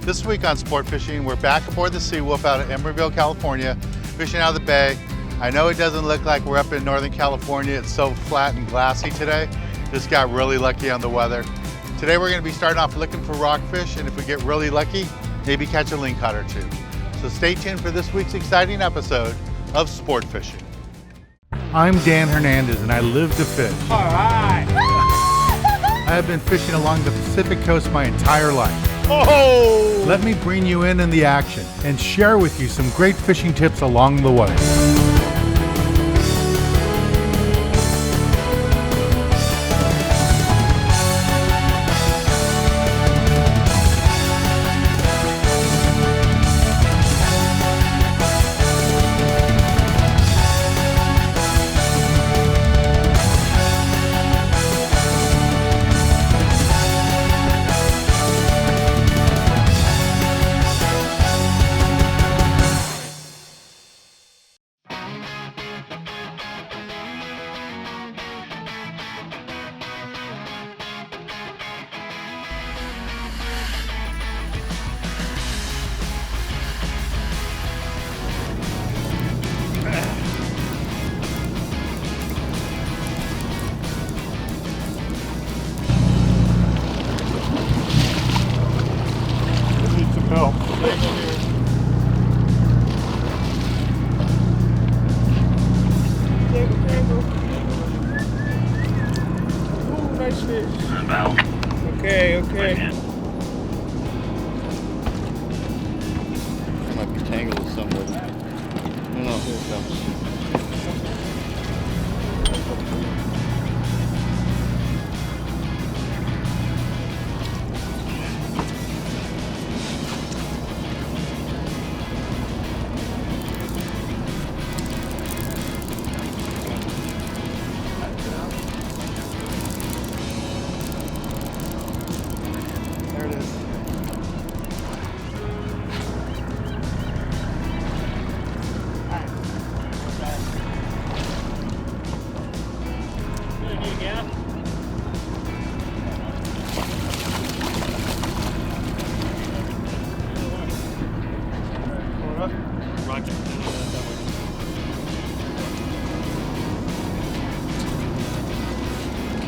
This week on Sport Fishing, we're back aboard the Seawolf out of Emeryville, California, fishing out of the bay. I know it doesn't look like we're up in Northern California. It's so flat and glassy today. Just got really lucky on the weather. Today we're going to be starting off looking for rockfish, and if we get really lucky, maybe catch a lingcod or two. So stay tuned for this week's exciting episode of Sport Fishing. I'm Dan Hernandez and I live to fish. All right. I have been fishing along the Pacific coast my entire life. Oh! Let me bring you in the action and share with you some great fishing tips along the way. Help. Ooh, nice fish. Okay. Might be tangled with somebody. No, here it comes.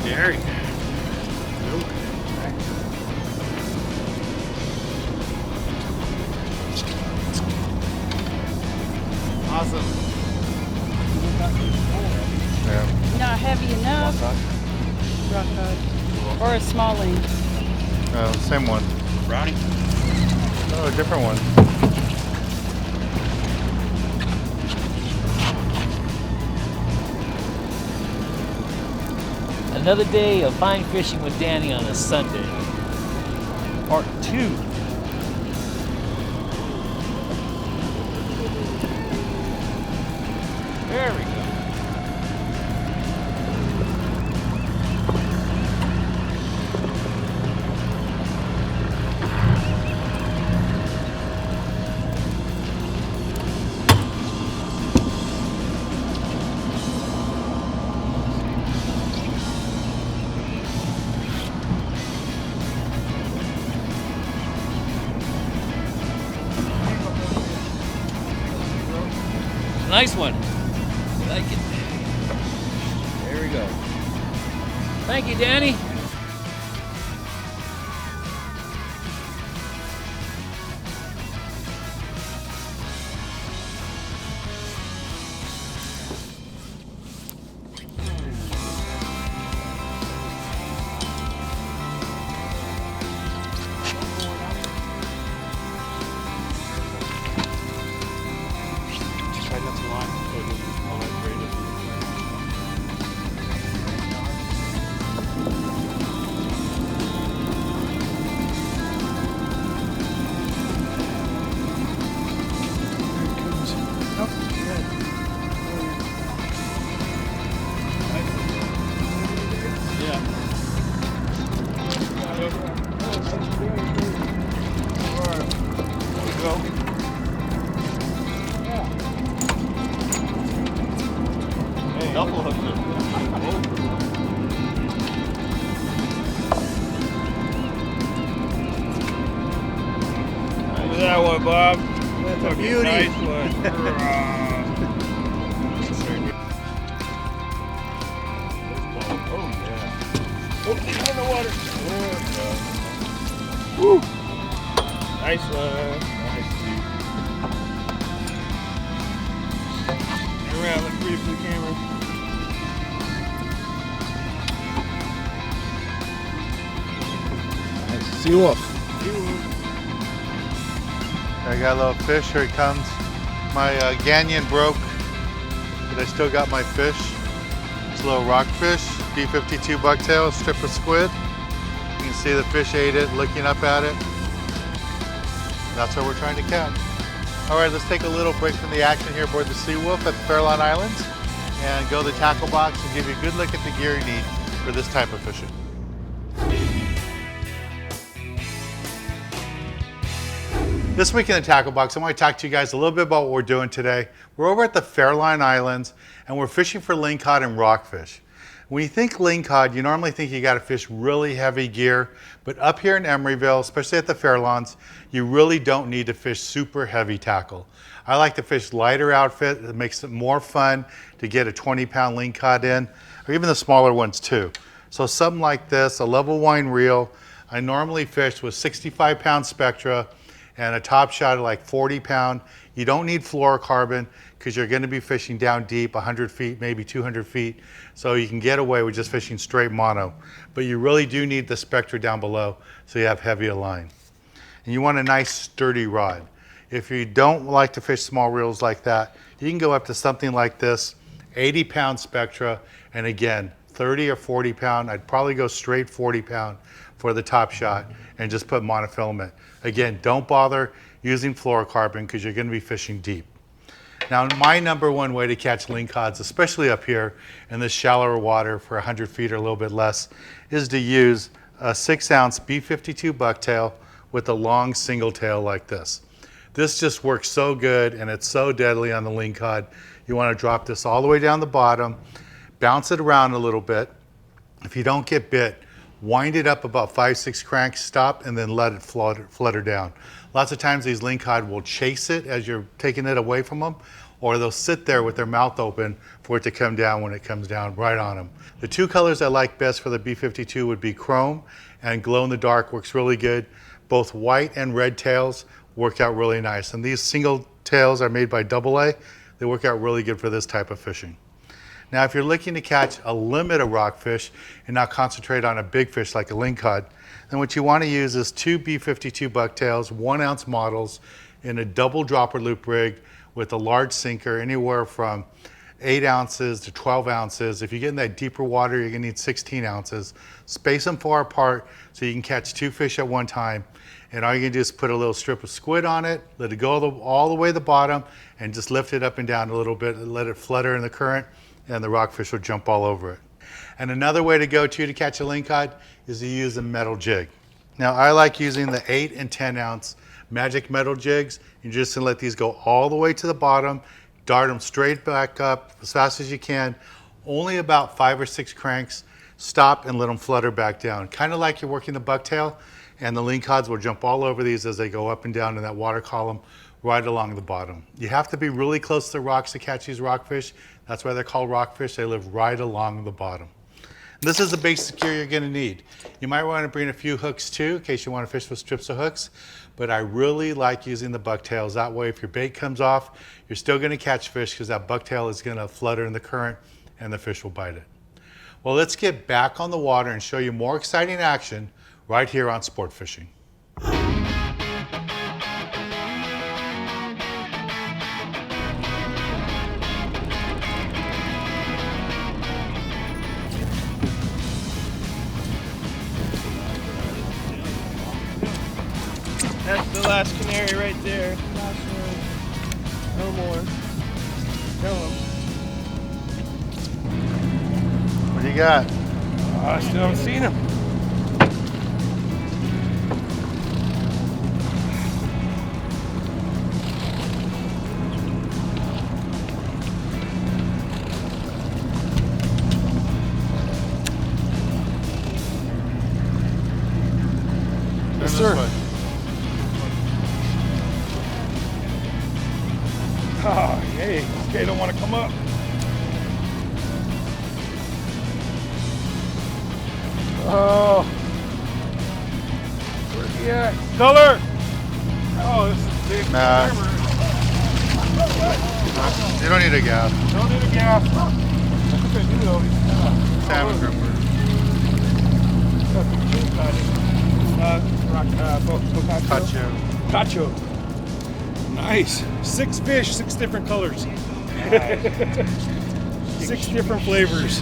Gary. Awesome. Yeah. Not heavy enough. Rockcod. Or a smalling. Same one. Brownie. Oh, a different one. Another day of fine fishing with Danny on a Sunday. Part 2. There we go. Nice one. I like it. There we go. Thank you, Danny. Double hooked it. got one, Bob. That's a Fucking beauty. nice one. Oh, yeah. Oh, get him in the water. Woo. Nice one. Nice, dude. Turn around, look pretty for the camera. Nice. See you off. I got a little fish, here he comes. My ganyan broke, but I still got my fish. It's a little rockfish, B52 bucktail, strip of squid. You can see the fish ate it, looking up at it. That's what we're trying to catch. All right, let's take a little break from the action here aboard the Seawolf at the Farallon Islands and go to the tackle box and give you a good look at the gear you need for this type of fishing. This week in the tackle box, I want to talk to you guys a little bit about what we're doing today. We're over at the Farallon Islands and we're fishing for lingcod and rockfish. When you think lingcod, you normally think you got to fish really heavy gear, but up here in Emeryville, especially at the Farallons, you really don't need to fish super heavy tackle. I like to fish lighter outfit. It makes it more fun to get a 20-pound lingcod in, or even the smaller ones too. So something like this, a level wine reel. I normally fish with 65-pound Spectra and a top shot of like 40-pound. You don't need fluorocarbon because you're going to be fishing down deep, 100 feet, maybe 200 feet. So you can get away with just fishing straight mono. But you really do need the Spectra down below so you have heavier line. And you want a nice sturdy rod. If you don't like to fish small reels like that, you can go up to something like this, 80-pound Spectra, and again, 30 or 40-pound. I'd probably go straight 40-pound for the top shot and just put monofilament. Again, don't bother using fluorocarbon because you're going to be fishing deep. Now, my number one way to catch lingcods, especially up here in this shallower water for 100 feet or a little bit less, is to use a 6-ounce B52 bucktail with a long single tail like this. This just works so good and it's so deadly on the lingcod. You want to drop this all the way down the bottom, bounce it around a little bit. If you don't get bit, wind it up about 5-6 cranks, stop, and then let it flutter down. Lots of times these lingcod will chase it as you're taking it away from them, or they'll sit there with their mouth open for it to come down when it comes down right on them. The two colors I like best for the B52 would be chrome and glow in the dark works really good. Both white and red tails work out really nice. And these single tails are made by AA. They work out really good for this type of fishing. Now, if you're looking to catch a limit of rockfish and not concentrate on a big fish like a lingcod, then what you want to use is 2 B52 bucktails, 1-ounce models in a double dropper loop rig with a large sinker, anywhere from 8 ounces to 12 ounces. If you get in that deeper water, you're going to need 16 ounces. Space them far apart so you can catch 2 fish at one time. And all you can do is put a little strip of squid on it, let it go all the way to the bottom, and just lift it up and down a little bit and let it flutter in the current, and the rockfish will jump all over it. And another way to go to catch a lingcod is to use a metal jig. Now, I like using the 8 and 10 ounce magic metal jigs. You're just gonna let these go all the way to the bottom, dart them straight back up as fast as you can, only about 5 or 6 cranks, stop and let them flutter back down. Kind of like you're working the bucktail, and the lingcods will jump all over these as they go up and down in that water column right along the bottom. You have to be really close to the rocks to catch these rockfish. That's why they're called rockfish. They live right along the bottom. This is the basic gear you're going to need. You might want to bring a few hooks too, in case you want to fish with strips of hooks, but I really like using the bucktails. That way, if your bait comes off, you're still going to catch fish because that bucktail is going to flutter in the current and the fish will bite it. Well, let's get back on the water and show you more exciting action right here on Sport Fishing. That's the last canary right there. Last one. No more. Tell him. What do you got? Oh, I still haven't seen him. Yes, sir. sir. up. Oh. Where's he at? Color! Oh, this is big. Nah. You don't need a gaff. Don't need a gas. I think I do though. Salmon grouper. Cacho. Cacho. Nice. 6 fish, 6 different colors. Nice. 6 different flavors.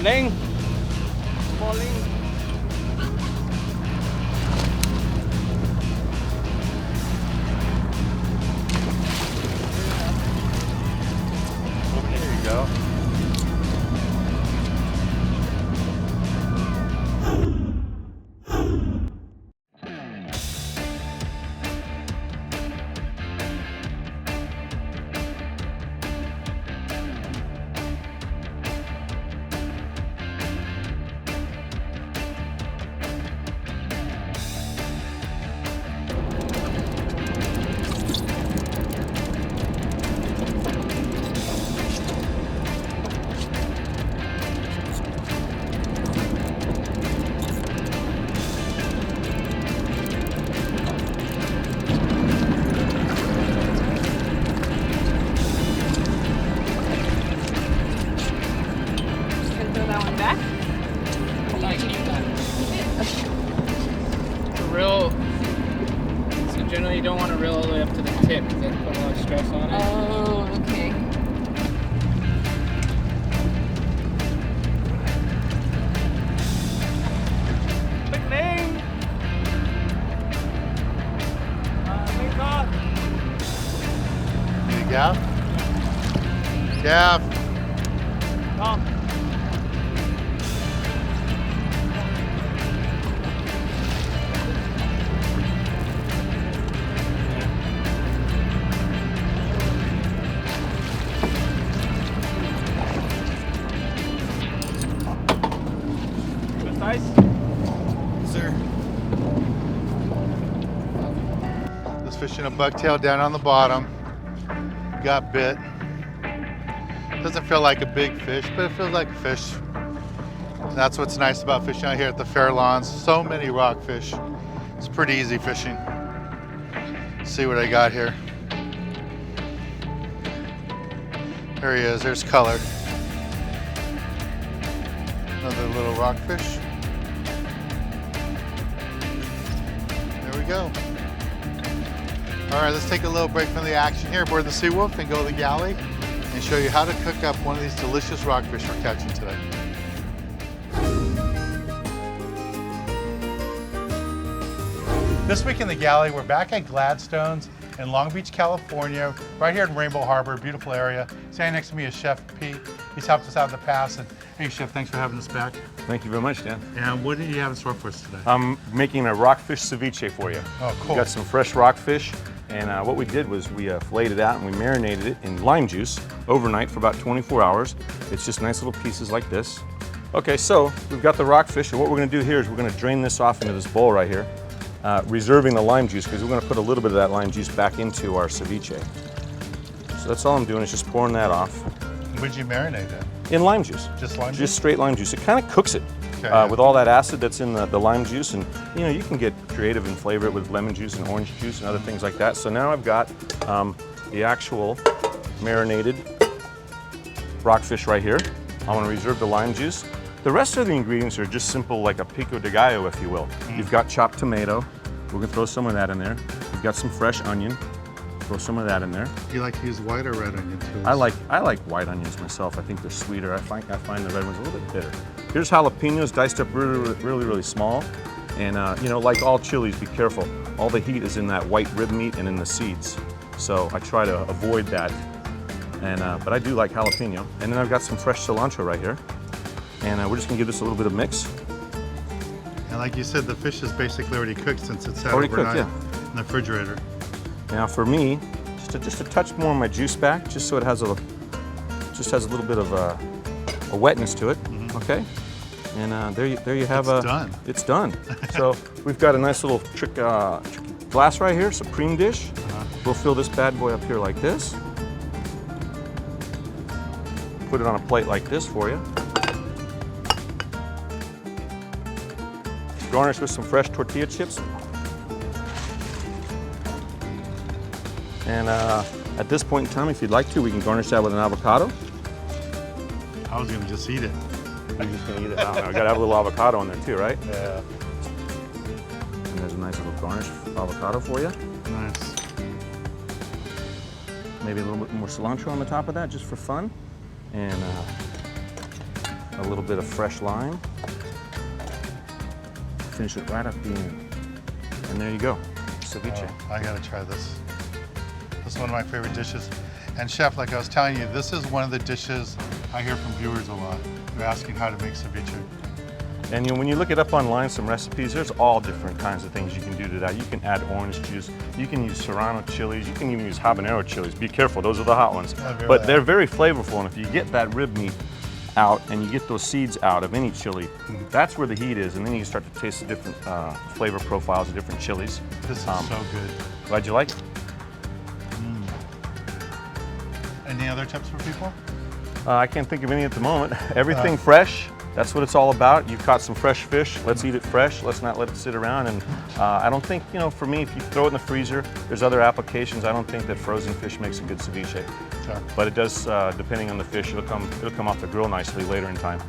Ling. Small ling. There you go. Reel, so generally you don't want to reel all the way up to the tip because that put a lot of stress on it. Oh, okay. Big Ling. Lingcod. Need a gaff? Gaff. Tom. Nice. Sir. Just fishing a bucktail down on the bottom. Got bit. Doesn't feel like a big fish, but it feels like a fish. And that's what's nice about fishing out here at the Fair Lawns. So many rockfish. It's pretty easy fishing. See what I got here. There he is, there's color. Another little rockfish. There we go. All right, let's take a little break from the action here aboard the Seawolf and go to the galley and show you how to cook up one of these delicious rockfish we're catching today. This week in the galley, we're back at Gladstone's in Long Beach, California, right here in Rainbow Harbor, beautiful area. Standing next to me is Chef Pete. He's helped us out in the past. And hey, Chef, thanks for having us back. Thank you very much, Dan. And what do you have in store for us today? I'm making a rockfish ceviche for you. Oh, cool. We got some fresh rockfish, and what we did was we filleted it out and we marinated it in lime juice overnight for about 24 hours. It's just nice little pieces like this. Okay, so we've got the rockfish, and what we're gonna do here is we're gonna drain this off into this bowl right here, reserving the lime juice because we're gonna put a little bit of that lime juice back into our ceviche. So that's all I'm doing is just pouring that off. Would you marinate it? In lime juice. Just lime juice? Just straight lime juice. It kind of cooks it Okay. with all that acid that's in the lime juice, and you know, you can get creative and flavor it with lemon juice and orange juice and other things like that. So now I've got the actual marinated rockfish right here. I want to reserve the lime juice. The rest of the ingredients are just simple, like a pico de gallo, if you will. You've got chopped tomato. We're gonna throw some of that in there. You've got some fresh onion. Throw some of that in there. You like to use white or red onion too? I like white onions myself. I think they're sweeter. I find the red ones a little bit bitter. Here's jalapenos diced up really small. And you know, like all chilies, be careful. All the heat is in that white rib meat and in the seeds. So I try to avoid that. And but I do like jalapeno. And then I've got some fresh cilantro right here. And we're just gonna give this a little bit of mix. And like you said, the fish is basically already cooked since it's sat Already cooked, overnight yeah. in the refrigerator. Now for me, just a touch more of my juice back, just so it has a little bit of a wetness to it. Okay. And there you have It's done. It's done. So we've got a nice little trick glass right here, supreme dish. We'll fill this bad boy up here like this. Put it on a plate like this for you. Garnish with some fresh tortilla chips. And at this point in time, if you'd like to, we can garnish that with an avocado. I was gonna just eat it. I'm just gonna eat it. I gotta have a little avocado in there too, right? Yeah. And there's a nice little garnish avocado for you. Nice. Maybe a little bit more cilantro on the top of that, just for fun. And a little bit of fresh lime. Finish it right up the end. And there you go, ceviche. Oh, I gotta try this. This is one of my favorite dishes. And Chef, like I was telling you, this is one of the dishes I hear from viewers a lot. They're asking how to make ceviche. And when you look it up online, some recipes, there's all different kinds of things you can do to that. You can add orange juice, you can use serrano chilies, you can even use habanero chilies. Be careful, those are the hot ones. But they're very flavorful, and if you get that rib meat out and you get those seeds out of any chili, that's where the heat is, and then you can start to taste the different flavor profiles of different chilies. This is so good. Glad you like it. Any other tips for people? I can't think of any at the moment. Everything fresh, that's what it's all about. You've caught some fresh fish, let's eat it fresh, let's not let it sit around. And I don't think, for me, if you throw it in the freezer, there's other applications. I don't think that frozen fish makes a good ceviche. Sure. But it does, depending on the fish, it'll come off the grill nicely later in time.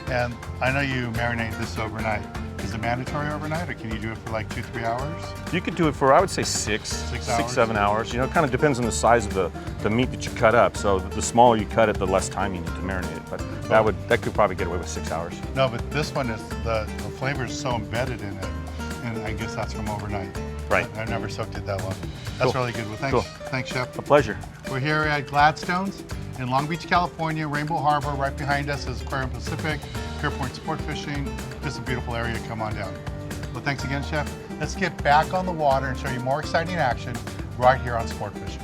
And I know you marinate this overnight. Is it mandatory overnight, or can you do it for like 2-3 hours? You could do it for, I would say, 6-7 hours. It kind of depends on the size of the meat that you cut up. So the smaller you cut it, the less time you need to marinate it. But that could probably get away with 6 hours. No, but this one is, the flavor is so embedded in it, and I guess that's from overnight. Right. I've never soaked it that long. That's really good. Well, thanks, thanks, Chef. A pleasure. We're here at Gladstone's in Long Beach, California, Rainbow Harbor. Right behind us is Aquarium Pacific, Pierpoint Sport Fishing. Just a beautiful area. Come on down. Well, thanks again, Chef. Let's get back on the water and show you more exciting action right here on Sport Fishing.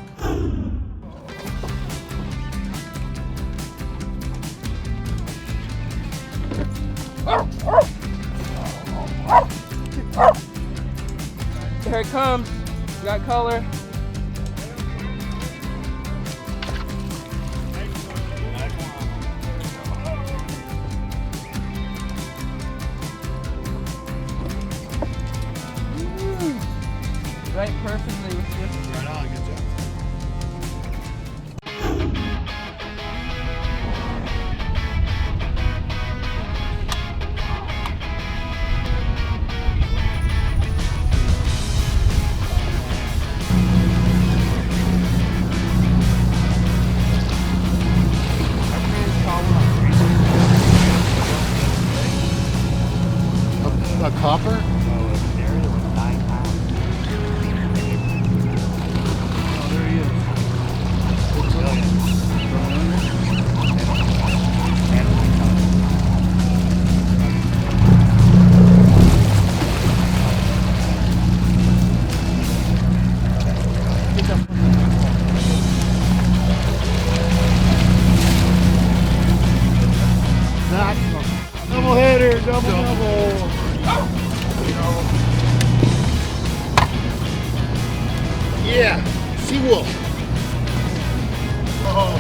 Here it comes. Got color. Right perfectly with this. Right on, good job. A copper? Double header, double. Yeah, Seawolf. Oh,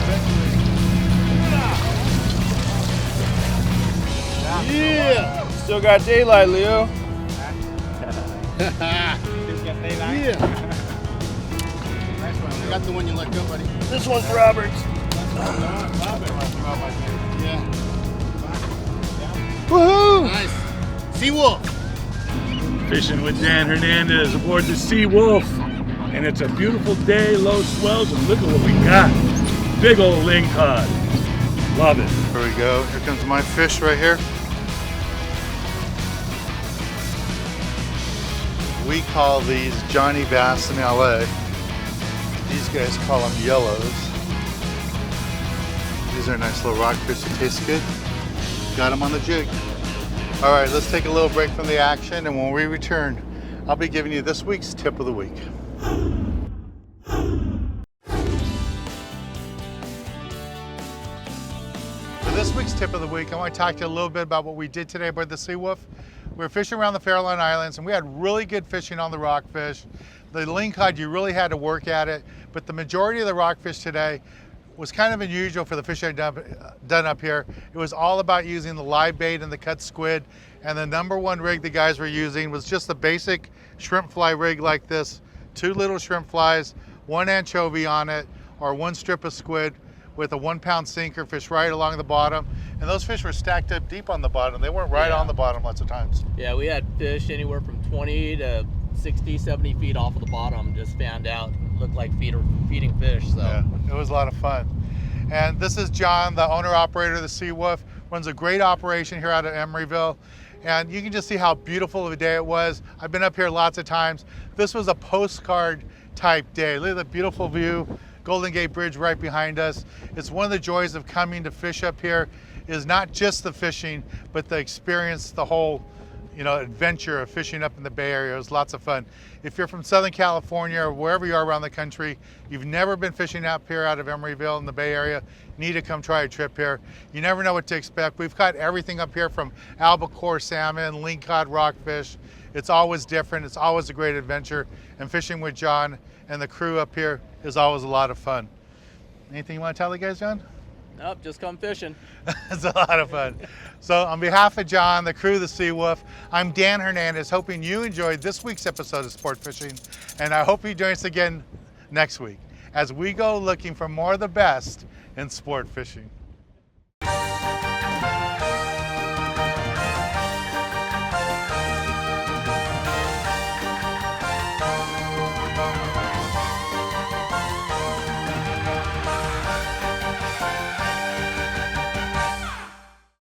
yeah. Still got daylight, Leo. Yeah. I got the one you let go, buddy. This one's Robert's. Yeah. Woohoo! Nice. Seawolf. Fishing with Dan Hernandez aboard the Sea Wolf. And it's a beautiful day, low swells, and look at what we got. Big old Lingcod. Love it. Here we go. Here comes my fish right here. We call these Johnny Bass in LA. These guys call them yellows. These are nice little rockfish that taste good. Got him on the jig. All right, let's take a little break from the action, and when we return, I'll be giving you this week's tip of the week. For this week's tip of the week, I want to talk to you a little bit about what we did today aboard the Sea Wolf. We were fishing around the Farallon Islands, and we had really good fishing on the rockfish. The lingcod, you really had to work at it, but the majority of the rockfish today was kind of unusual for the fishing I've done up here. It was all about using the live bait and the cut squid, and the number one rig the guys were using was just a basic shrimp fly rig like this. 2 little shrimp flies, 1 anchovy on it, or 1 strip of squid with a 1-pound sinker, fish right along the bottom. And those fish were stacked up deep on the bottom. They weren't right on the bottom lots of times. Yeah, we had fish anywhere from 20 to 60, 70 feet off of the bottom. Just fanned out, looked like feeding fish. So yeah, it was a lot of fun. And this is John, the owner operator of the Sea Wolf. Runs a great operation here out of Emeryville. And you can just see how beautiful of a day it was. I've been up here lots of times. This was a postcard type day. Look at the beautiful view. Golden Gate Bridge right behind us. It's one of the joys of coming to fish up here is not just the fishing, but the experience, the whole adventure of fishing up in the Bay Area. It was lots of fun. If you're from Southern California or wherever you are around the country, you've never been fishing up here out of Emeryville in the Bay Area, you need to come try a trip here. You never know what to expect. We've got everything up here from albacore salmon, lingcod, rockfish. It's always different. It's always a great adventure. And fishing with John and the crew up here is always a lot of fun. Anything you want to tell the guys, John? nope, just come fishing. It's a lot of fun. So on behalf of John, the crew of the Sea Wolf, I'm Dan Hernandez, hoping you enjoyed this week's episode of Sport Fishing, and I hope you join us again next week as we go looking for more of the best in sport fishing.